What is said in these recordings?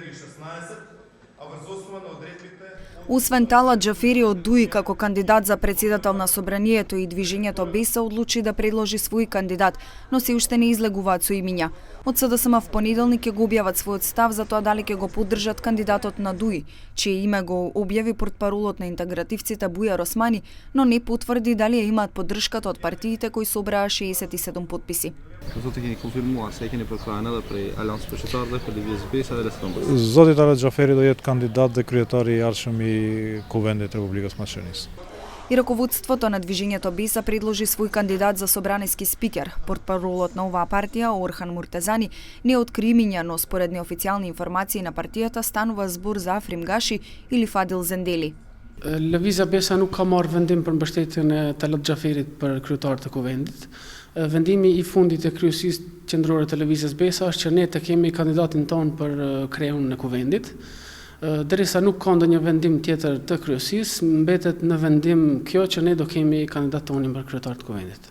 2016, а врз основа на одредбите. Освен Талат Џафери од ДУИ како кандидат за претседател на Собранието и Движењето БЕСА одлучи да предложи свој кандидат, но се уште не излегуваат со имиња. Од СДСМ в понеделник ќе го објават својот став за тоа дали ќе го поддржат кандидатот на ДУИ, чие име го објави портпаролот на интегративците Бујар Османи, но не потврди дали ја имаат поддршката од партиите кои собраа 67 подписи. Zoti keni konfirmuar se keni përkrajnë edhe prej Aleancës Përshqiptare dhe për Lëvizjes BESA dhe Leston. Zoti Tallat Џафери do jetë kandidat dhe kryetari i ardhshëm i Kuvendit Републикës Мaqedonisë. И раководството на Движењето БЕСА предложи свој кандидат за собраниски спикер. Портпаролот на оваа партија, Орхан Муртезани, не откри имиња, но според неофицијални информации на партијата станува збор за Африм Гаши или Фадил Зендели. Lëvizja BESA nuk ka marrë vendim për mbështetjen e Tallat Џаферит për kryetar të Kuvendit. Vendimi i fundit e kryesisë qendrore të Lëvizjes BESA është që ne të kemi kandidatin ton për kreun e Kuvendit. Derisa nuk ka ndonjë vendim tjetër të kryesisë, mbetet në vendim kjo që ne do kemi kandidat tonin për kryetar të Kuvendit.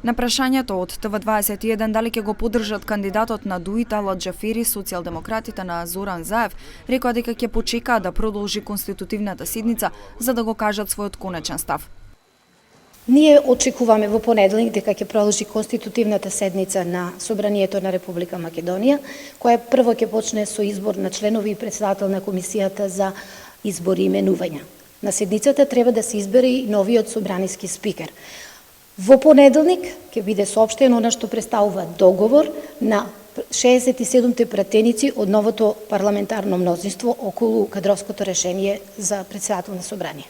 На прашањето од ТВ21 дали ќе го поддржат кандидатот на ДУИ Талат Џафери, социјалдемократите на Зоран Заев рекоа дека ќе почекаат да продолжи конститутивната седница за да го кажат својот конечен став. Ние очекуваме во понеделник дека ќе продолжи конститутивната седница на Собранието на Република Македонија, која прво ќе почне со избор на членови и председател на Комисијата за избори и именувања. На седницата треба да се избере и новиот собраниски спикер. Во понеделник ќе биде соопштено она што представува договор на 67 пратеници од новото парламентарно мнозинство околу кадровското решение за председател на Собрание.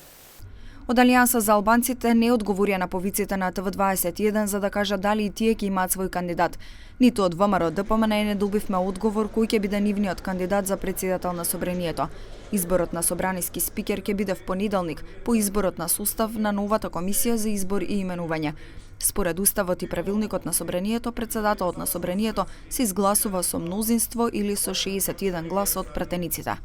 Од Алијанса за албанците не одговорија на повиците на ТВ21 за да кажат дали и тие ќе имаат свој кандидат. Ниту од ВМРО ДПМН не добивме одговор кој ќе биде нивниот кандидат за претседател на Собранието. Изборот на собраниски спикер ќе биде в понеделник по изборот на состав на новата комисија за избор и именување. Според уставот и правилникот на Собранието, председателот на Собранието се изгласува со мнозинство или со 61 глас од пратениците.